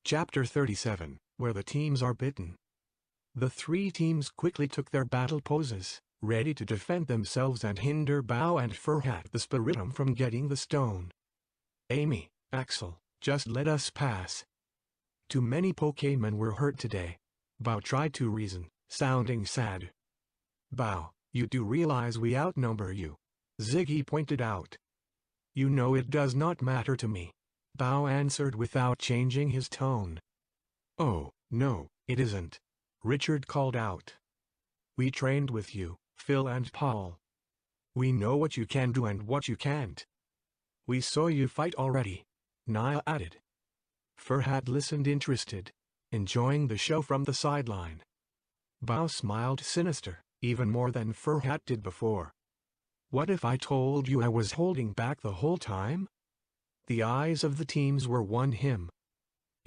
Chapter 37, Where the Teams Are Bitten. The three teams quickly took their battle poses, ready to defend themselves and hinder Bao and Furhat the Spiritomb from getting the stone. Amy, Axel, just let us pass. Too many Pokémon were hurt today. Bao tried to reason, sounding sad. Bao, you do realize we outnumber you? Ziggy pointed out. You know it does not matter to me. Bao answered without changing his tone. Oh, no, it isn't. Richard called out. We trained with you, Phil and Paul. We know what you can do and what you can't. We saw you fight already, Nia added. Furhat listened interested, enjoying the show from the sideline. Bao smiled sinister, even more than Furhat did before. What if I told you I was holding back the whole time? The eyes of the teams were on him.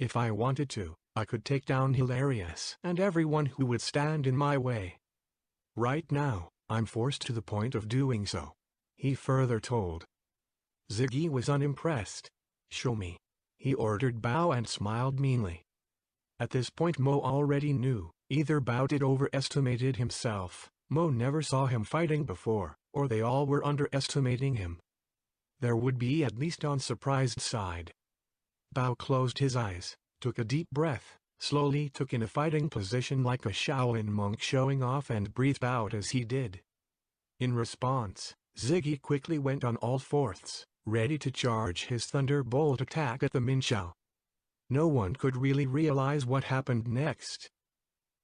If I wanted to, I could take down Hilarious and everyone who would stand in my way. Right now, I'm forced to the point of doing so, he further told. Ziggy was unimpressed. Show me, he ordered Bao and smiled meanly. At this point Mo already knew, either Bao did overestimated himself, Mo never saw him fighting before, or they all were underestimating him. There would be at least on surprised side. Bao closed his eyes, took a deep breath, slowly took in a fighting position like a Shaolin monk showing off and breathed out as he did. In response, Ziggy quickly went on all fours, ready to charge his thunderbolt attack at the Minxiao. No one could really realize what happened next.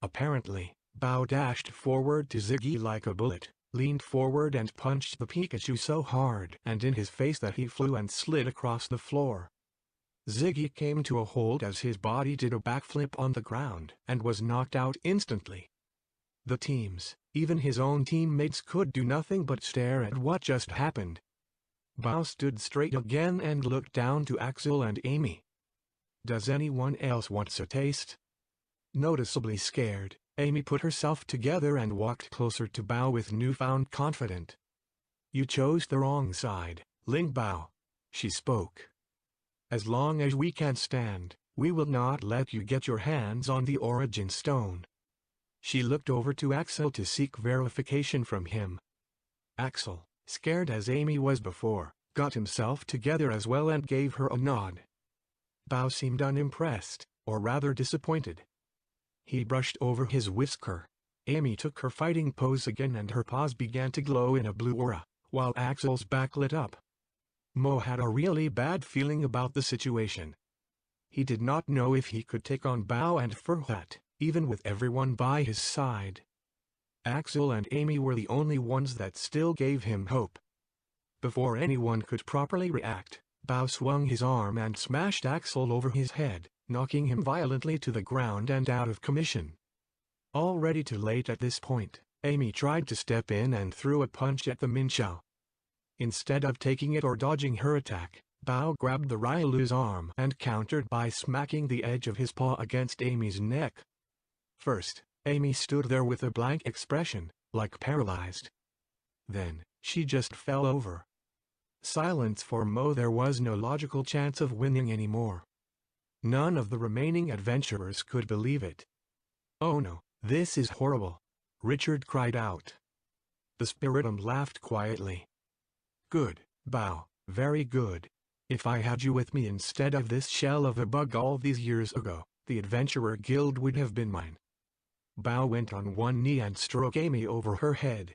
Apparently, Bao dashed forward to Ziggy like a bullet, leaned forward and punched the Pikachu so hard and in his face that he flew and slid across the floor. Ziggy came to a halt as his body did a backflip on the ground and was knocked out instantly. The teams, even his own teammates, could do nothing but stare at what just happened. Bao stood straight again and looked down to Axel and Amy. Does anyone else want a taste? Noticeably scared, Amy put herself together and walked closer to Bao with newfound confidence. You chose the wrong side, Ling Bao, she spoke. As long as we can stand, we will not let you get your hands on the origin stone. She looked over to Axel to seek verification from him. Axel, scared as Amy was before, got himself together as well and gave her a nod. Bao seemed unimpressed, or rather disappointed. He brushed over his whisker. Amy took her fighting pose again and her paws began to glow in a blue aura, while Axel's back lit up. Mo had a really bad feeling about the situation. He did not know if he could take on Bao and Furhat, even with everyone by his side. Axel and Amy were the only ones that still gave him hope. Before anyone could properly react, Bao swung his arm and smashed Axel over his head, knocking him violently to the ground and out of commission. Already too late at this point, Amy tried to step in and threw a punch at the Minxiao. Instead of taking it or dodging her attack, Bao grabbed the Rylu's arm and countered by smacking the edge of his paw against Amy's neck. First, Amy stood there with a blank expression, like paralyzed. Then, she just fell over. Silence for Mo. There was no logical chance of winning anymore. None of the remaining adventurers could believe it. Oh no, this is horrible, Richard cried out. The Spiritomb laughed quietly. Good, Bao, very good. If I had you with me instead of this shell of a bug all these years ago, the Adventurer Guild would have been mine. Bao went on one knee and stroked Amy over her head.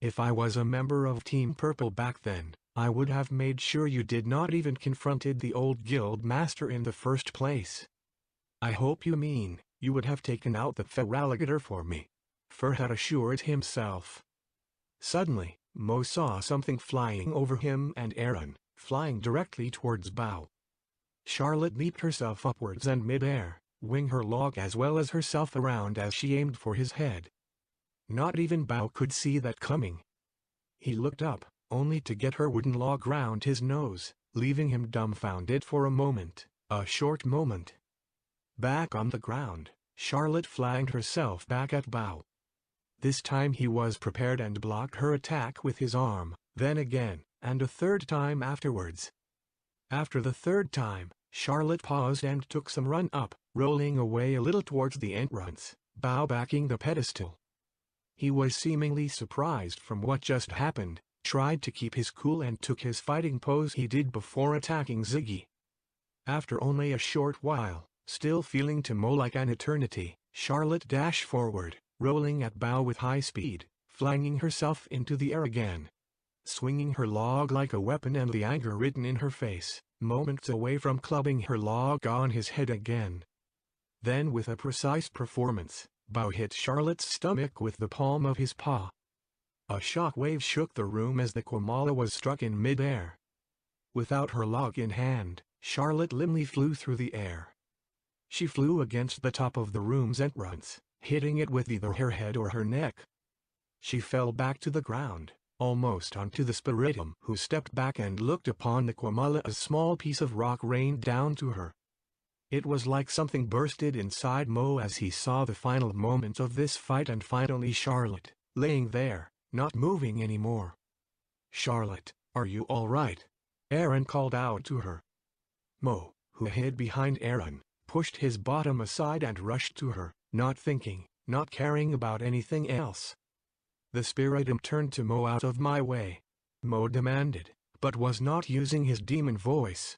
If I was a member of Team Purple back then, I would have made sure you did not even confronted the old guild master in the first place. I hope you mean, you would have taken out the Feraligatr for me, Furhat assured himself. Suddenly, Mo saw something flying over him and Aaron, flying directly towards Bao. Charlotte leaped herself upwards and mid-air, wing her log as well as herself around as she aimed for his head. Not even Bao could see that coming. He looked up, only to get her wooden log round his nose, leaving him dumbfounded for a moment, a short moment. Back on the ground, Charlotte flanged herself back at Bao. This time he was prepared and blocked her attack with his arm, then again, and a third time afterwards. After the third time, Charlotte paused and took some run up, rolling away a little towards the entrance, Bao backing the pedestal. He was seemingly surprised from what just happened, tried to keep his cool and took his fighting pose he did before attacking Ziggy. After only a short while, still feeling to Mo like an eternity, Charlotte dashed forward, rolling at Bao with high speed, flinging herself into the air again. Swinging her log like a weapon and the anger written in her face, moments away from clubbing her log on his head again. Then with a precise performance, Bao hit Charlotte's stomach with the palm of his paw. A shock wave shook the room as the Quamala was struck in mid-air. Without her log in hand, Charlotte limply flew through the air. She flew against the top of the room's entrance, hitting it with either her head or her neck. She fell back to the ground, almost onto the Spiritomb, who stepped back and looked upon the Quamala. A small piece of rock rained down to her. It was like something bursted inside Mo as he saw the final moments of this fight and finally Charlotte, laying there, not moving anymore. "Charlotte, are you all right?" Aaron called out to her. Mo, who hid behind Aaron, pushed his bottom aside and rushed to her, not thinking, not caring about anything else. The Spiritomb turned to Mo. "Out of my way," Mo demanded, but was not using his demon voice.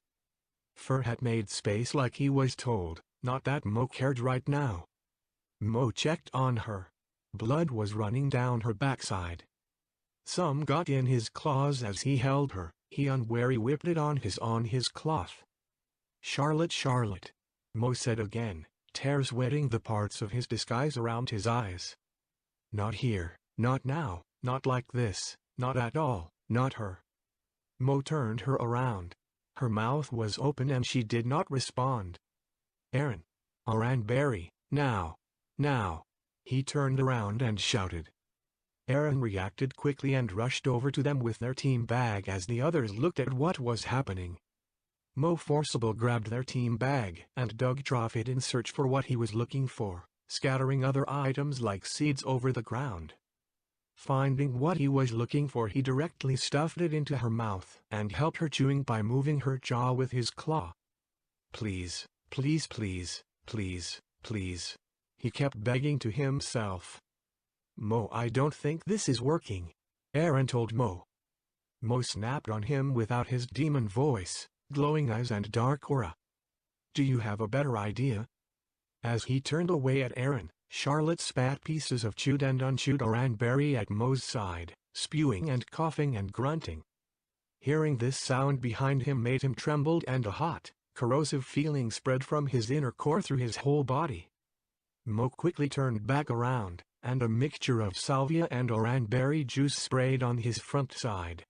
Furhat made space like he was told, not that Mo cared right now. Mo checked on her. Blood was running down her backside. Some got in his claws as he held her. He unwary whipped it on his cloth. "Charlotte, Charlotte," Mo said again, tears wetting the parts of his disguise around his eyes. "Not here, not now, not like this, not at all, not her." Mo turned her around. Her mouth was open and she did not respond. "Aaron. Aranberry, now. Now." He turned around and shouted. Aaron reacted quickly and rushed over to them with their team bag as the others looked at what was happening. Mo forcibly grabbed their team bag and dug through it in search for what he was looking for, scattering other items like seeds over the ground. Finding what he was looking for, he directly stuffed it into her mouth and helped her chewing by moving her jaw with his claw. "Please, please, please, please, please," he kept begging to himself. "Mo, I don't think this is working," Aaron told Mo. Mo snapped on him without his demon voice, glowing eyes and dark aura. "Do you have a better idea?" As he turned away at Aaron, Charlotte spat pieces of chewed and unchewed Aranberry at Mo's side, spewing and coughing and grunting. Hearing this sound behind him made him tremble and a hot, corrosive feeling spread from his inner core through his whole body. Mo quickly turned back around, and a mixture of salvia and Aranberry juice sprayed on his front side.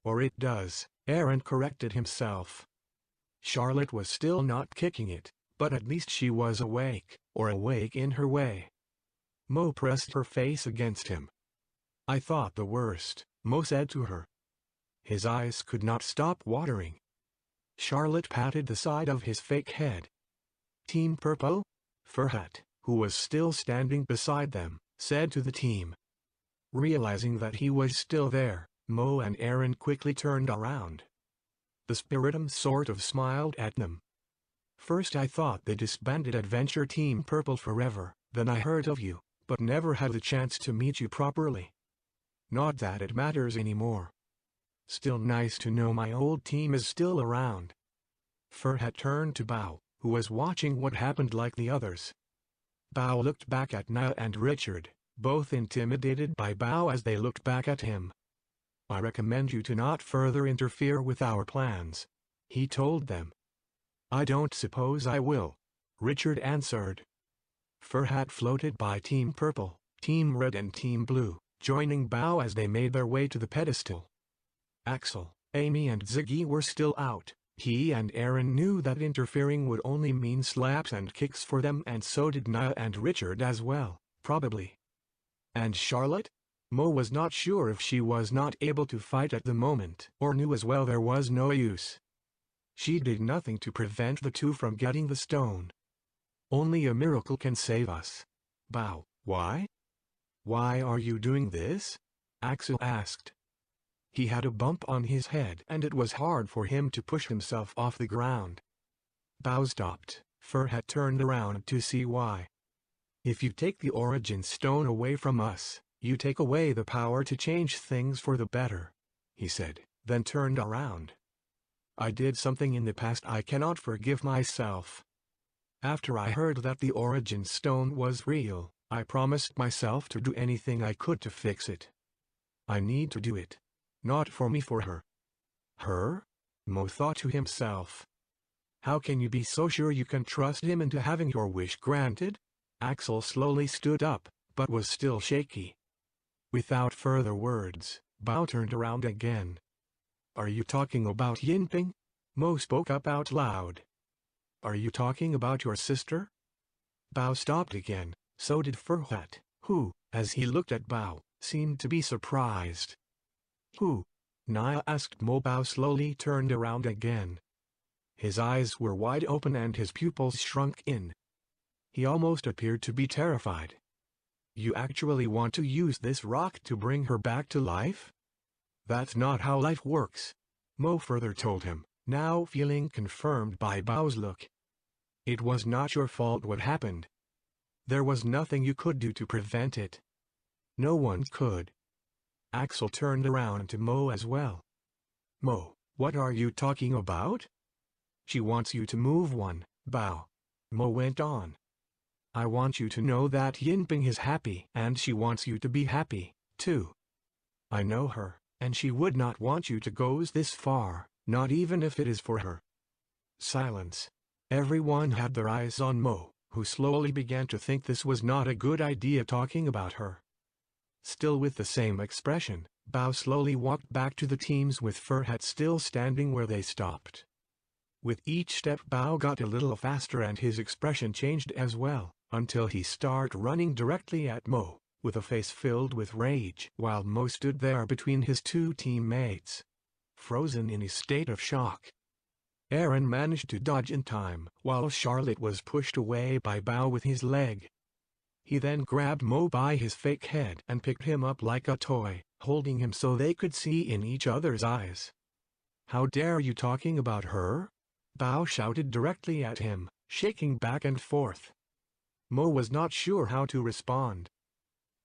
"Or it does," Aaron corrected himself. Charlotte was still not kicking it, but at least she was awake, or awake in her way. Mo pressed her face against him. "I thought the worst," Mo said to her. His eyes could not stop watering. Charlotte patted the side of his fake head. "Team Purple?" Furhat, who was still standing beside them, said to the team. Realizing that he was still there, Mo and Aaron quickly turned around. The Spiritomb sort of smiled at them. "First I thought they disbanded Adventure Team Purple forever, then I heard of you, but never had the chance to meet you properly. Not that it matters anymore. Still nice to know my old team is still around." Furhat turned to Bao, who was watching what happened like the others. Bao looked back at Nia and Richard, both intimidated by Bao as they looked back at him. "I recommend you to not further interfere with our plans," he told them. "I don't suppose I will," Richard answered. Furhat floated by Team Purple, Team Red and Team Blue, joining Bao as they made their way to the pedestal. Axel, Amy and Ziggy were still out. He and Aaron knew that interfering would only mean slaps and kicks for them, and so did Nia and Richard as well, probably. And Charlotte? Mo was not sure if she was not able to fight at the moment or knew as well there was no use. She did nothing to prevent the two from getting the stone. "Only a miracle can save us." "Bao, why? Why are you doing this?" Axel asked. He had a bump on his head and it was hard for him to push himself off the ground. Bao stopped. Furhat turned around to see why. If you take the origin stone away from us, you take away the power to change things for the better, he said, then turned around. I did something in the past I cannot forgive myself. After I heard that the origin stone was real, I promised myself to do anything I could to fix it. I need to do it. Not for me, for her. Her? Mo thought to himself. How can you be so sure you can trust him into having your wish granted? Axel slowly stood up, but was still shaky. Without further words, Bao turned around again. Are you talking about Yinping? Mo spoke up out loud. Are you talking about your sister? Bao stopped again, so did Furhat, who, as he looked at Bao, seemed to be surprised. Who? Nia asked Mo. Bao slowly turned around again. His eyes were wide open and his pupils shrunk in. He almost appeared to be terrified. You actually want to use this rock to bring her back to life? That's not how life works, Mo further told him, now feeling confirmed by Bao's look. It was not your fault what happened. There was nothing you could do to prevent it. No one could. Axel turned around to Mo as well. Mo, what are you talking about? She wants you to move one, Bao. Mo went on. I want you to know that Yinping is happy and she wants you to be happy, too. I know her, and she would not want you to go this far, not even if it is for her. Silence. Everyone had their eyes on Mo, who slowly began to think this was not a good idea talking about her. Still with the same expression, Bao slowly walked back to the teams with Furhat still standing where they stopped. With each step Bao got a little faster and his expression changed as well, until he started running directly at Mo, with a face filled with rage, while Mo stood there between his two teammates, frozen in a state of shock. Aaron managed to dodge in time, while Charlotte was pushed away by Bao with his leg. He then grabbed Mo by his fake head and picked him up like a toy, holding him so they could see in each other's eyes. How dare you talking about her? Bao shouted directly at him, shaking back and forth. Mo was not sure how to respond.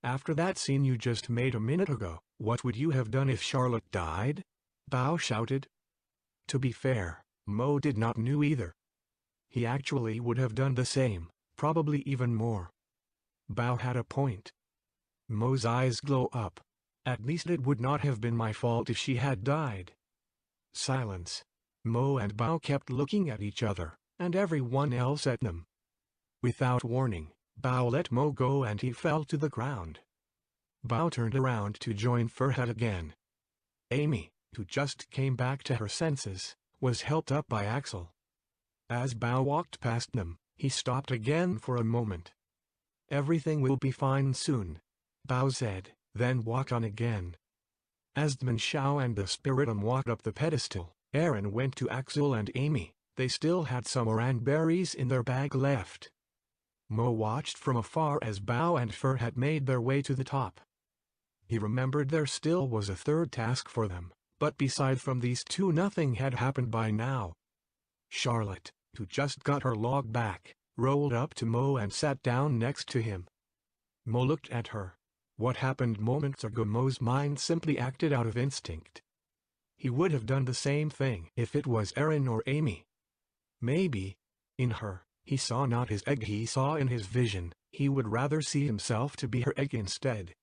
After that scene you just made a minute ago, what would you have done if Charlotte died? Bao shouted. To be fair, Mo did not know either. He actually would have done the same, probably even more. Bao had a point. Mo's eyes glow up. At least it would not have been my fault if she had died. Silence. Mo and Bao kept looking at each other, and everyone else at them. Without warning, Bao let Mo go and he fell to the ground. Bao turned around to join Furhat again. Amy, who just came back to her senses, was helped up by Axel. As Bao walked past them, he stopped again for a moment. Everything will be fine soon, Bao said, then walked on again. As Dman Xiao and the Spiritum walked up the pedestal, Aaron went to Axel and Amy. They still had some oran berries in their bag left. Mo watched from afar as Bao and Furhat made their way to the top. He remembered there still was a third task for them, but beside from these two nothing had happened by now. Charlotte, who just got her log back, rolled up to Mo and sat down next to him. Mo looked at her. What happened moments ago? Mo's mind simply acted out of instinct. He would have done the same thing if it was Aaron or Amy. Maybe, in her, he saw not his egg he saw in his vision, he would rather see himself to be her egg instead.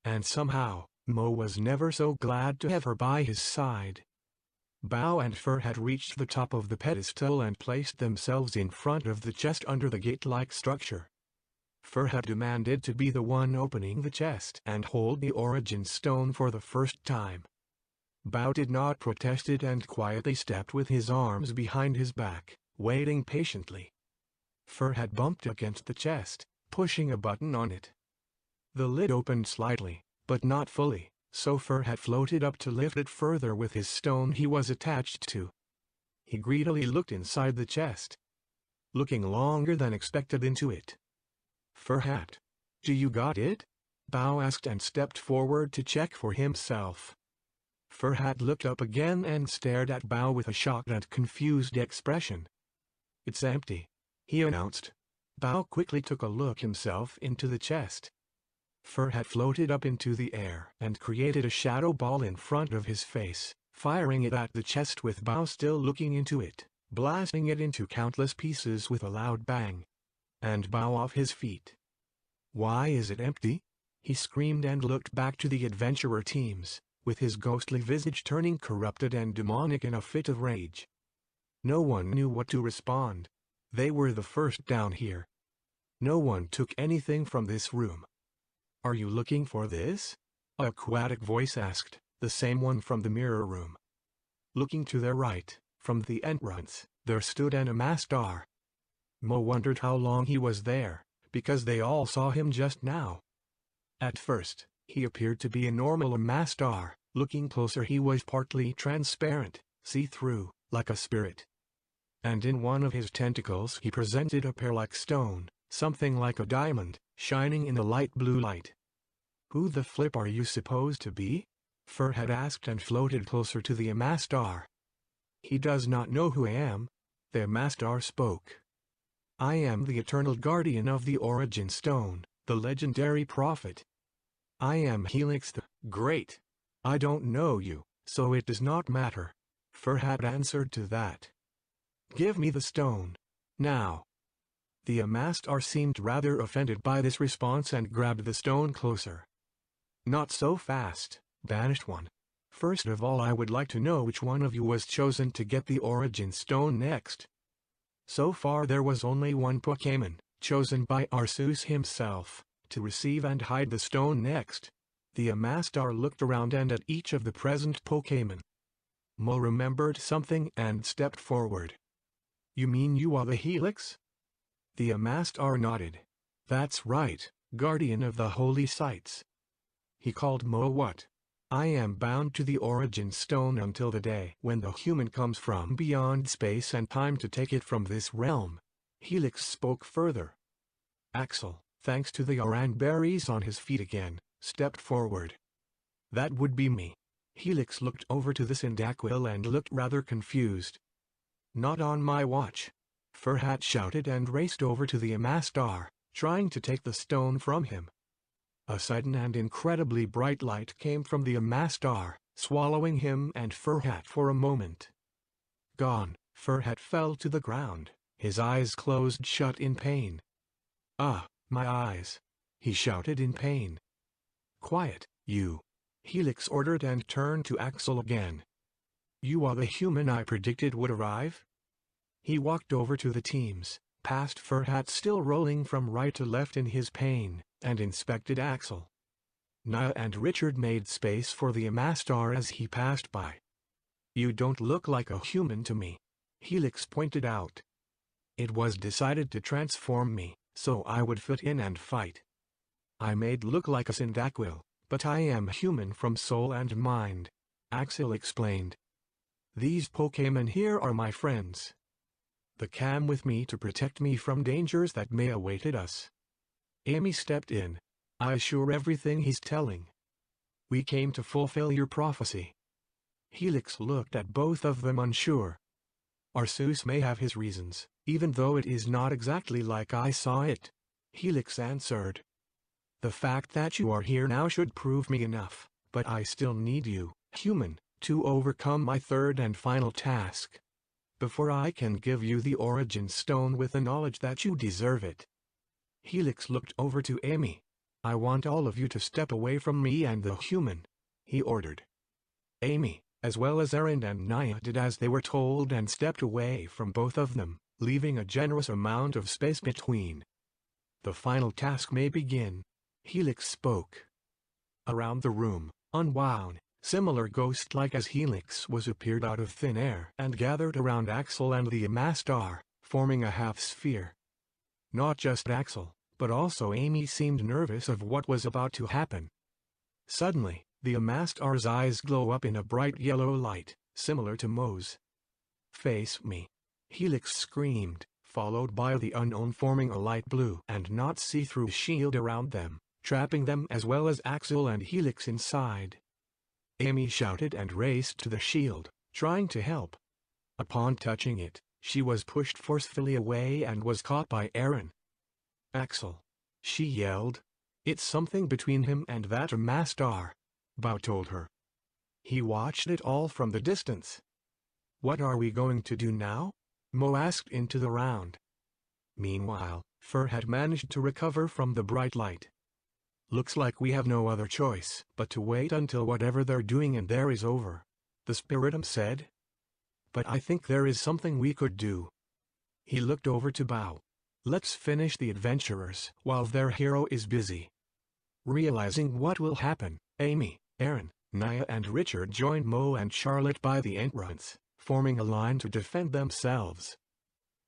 And somehow, Mo was never so glad to have her by his side. Bao and Fur had reached the top of the pedestal and placed themselves in front of the chest under the gate-like structure. Fur had demanded to be the one opening the chest and hold the origin stone for the first time. Bao did not protest it and quietly stepped with his arms behind his back, waiting patiently. Fur had bumped against the chest, pushing a button on it. The lid opened slightly, but not fully, so Fur had floated up to lift it further with his stone he was attached to. He greedily looked inside the chest, looking longer than expected into it. Furhat, do you got it? Bao asked and stepped forward to check for himself. Furhat looked up again and stared at Bao with a shocked and confused expression. It's empty, he announced. Bao quickly took a look himself into the chest. Furhat floated up into the air and created a shadow ball in front of his face, firing it at the chest with Bao still looking into it, blasting it into countless pieces with a loud bang. And Bao off his feet. Why is it empty? He screamed and looked back to the adventurer teams, with his ghostly visage turning corrupted and demonic in a fit of rage. No one knew what to respond. They were the first down here. No one took anything from this room. Are you looking for this? A aquatic voice asked, the same one from the mirror room. Looking to their right, from the entrance, there stood an Amastar. Mo wondered how long he was there, because they all saw him just now. At first, he appeared to be a normal Amastar. Looking closer he was partly transparent, see-through, like a spirit. And in one of his tentacles he presented a pearl-like stone, something like a diamond, shining in the light blue light. Who the flip are you supposed to be? Furhat asked and floated closer to the Amastar. He does not know who I am. The Amastar spoke. I am the eternal guardian of the Origin Stone, the legendary prophet. I am Helix the Great. I don't know you, so it does not matter. Furhat answered to that. Give me the stone. Now. The Amastar seemed rather offended by this response and grabbed the stone closer. Not so fast, banished one. First of all I would like to know which one of you was chosen to get the Origin Stone next. So far there was only one Pokémon, chosen by Arceus himself, to receive and hide the stone next. The Amastar looked around and at each of the present Pokémon. Mo remembered something and stepped forward. You mean you are the Helix? The Amastar nodded. That's right, guardian of the holy sites. He called Mo what? I am bound to the Origin Stone until the day when the human comes from beyond space and time to take it from this realm. Helix spoke further. Axel, thanks to the oran berries on his feet again, stepped forward. That would be me. Helix looked over to the Cyndaquil and looked rather confused. Not on my watch. Furhat shouted and raced over to the Amastar, trying to take the stone from him. A sudden and incredibly bright light came from the Amastar, swallowing him and Furhat for a moment. Gone, Furhat fell to the ground, his eyes closed shut in pain. Ah, my eyes! He shouted in pain. Quiet, you! Helix ordered and turned to Axel again. You are the human I predicted would arrive? He walked over to the teams, past Furhat still rolling from right to left in his pain, and inspected Axel. Nia and Richard made space for the Amastar as he passed by. You don't look like a human to me, Helix pointed out. It was decided to transform me, so I would fit in and fight. I made look like a Cyndaquil, but I am human from soul and mind, Axel explained. These Pokémon here are my friends. They came with me to protect me from dangers that may awaited us. Amy stepped in. I assure everything he's telling. We came to fulfill your prophecy. Helix looked at both of them unsure. Arceus may have his reasons, even though it is not exactly like I saw it, Helix answered. The fact that you are here now should prove me enough, but I still need you, human, to overcome my third and final task. Before I can give you the Origin Stone with the knowledge that you deserve it. Helix looked over to Amy. I want all of you to step away from me and the human, he ordered. Amy, as well as Aaron and Nia, did as they were told and stepped away from both of them, leaving a generous amount of space between. The final task may begin, Helix spoke. Around the room, unwound, similar ghost-like as Helix was appeared out of thin air and gathered around Axel and the Amastar, forming a half-sphere. Not just Axel, but also Amy seemed nervous of what was about to happen. Suddenly, the Amastar's eyes glow up in a bright yellow light, similar to Mo's. Face me! Helix screamed, followed by the unknown forming a light blue and not see-through shield around them, trapping them as well as Axel and Helix inside. Amy shouted and raced to the shield, trying to help. Upon touching it, She was pushed forcefully away and was caught by Aaron. "Axel!" she yelled. "It's something between him and that master," Bao told her. He watched it all from the distance. "What are we going to do now?" Mo asked into the round. Meanwhile, Fur had managed to recover from the bright light. "Looks like we have no other choice but to wait until whatever they're doing in there is over," the Spiritomb said. "But I think there is something we could do." He looked over to Bao. "Let's finish the adventurers while their hero is busy." Realizing what will happen, Amy, Aaron, Nia and Richard joined Mo and Charlotte by the entrance, forming a line to defend themselves.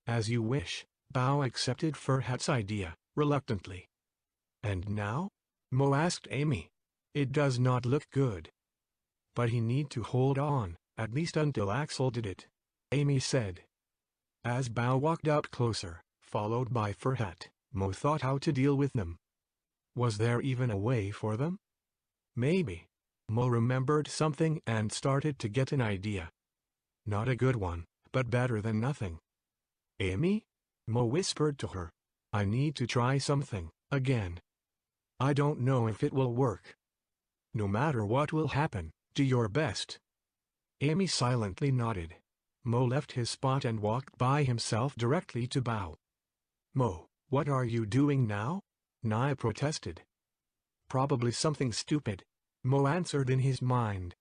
"As you wish," Bao accepted Furhat's idea, reluctantly. "And now?" Mo asked Amy. "It does not look good." "But he need to hold on, at least until Axel did it," Amy said. As Bao walked up closer, followed by Furhat, Mo thought how to deal with them. Was there even a way for them? Maybe. Mo remembered something and started to get an idea. Not a good one, but better than nothing. "Amy?" Mo whispered to her. "I need to try something, again. I don't know if it will work. No matter what will happen, do your best." Amy silently nodded. Mo left his spot and walked by himself directly to Bao. "Mo, what are you doing now?" Nia protested. "Probably something stupid," Mo answered in his mind.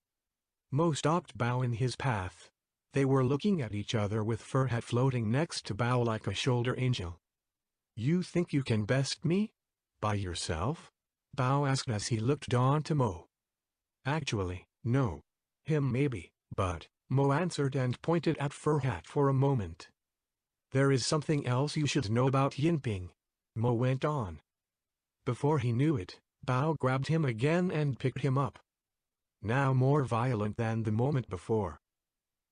Mo stopped Bao in his path. They were looking at each other with Furhat floating next to Bao like a shoulder angel. "You think you can best me? By yourself?" Bao asked as he looked down to Mo. "Actually, no. Him maybe, but," Mo answered and pointed at Furhat for a moment. "There is something else you should know about Yinping," Mo went on. Before he knew it, Bao grabbed him again and picked him up. Now more violent than the moment before.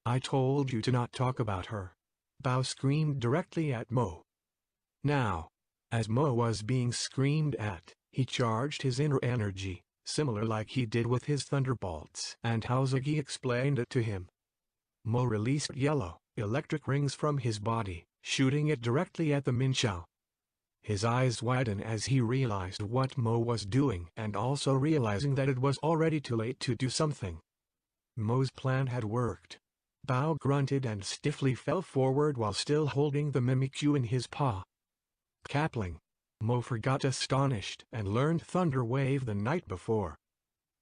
"I told you to not talk about her," Bao screamed directly at Mo. Now, as Mo was being screamed at, he charged his inner energy, similar like he did with his thunderbolts, and Haozagi explained it to him. Mo released yellow, electric rings from his body, shooting it directly at the Minxiao. His eyes widened as he realized what Mo was doing and also realizing that it was already too late to do something. Mo's plan had worked. Bao grunted and stiffly fell forward while still holding the Mimikyu in his paw. Cappling. Mo forgot astonished and learned Thunder Wave the night before.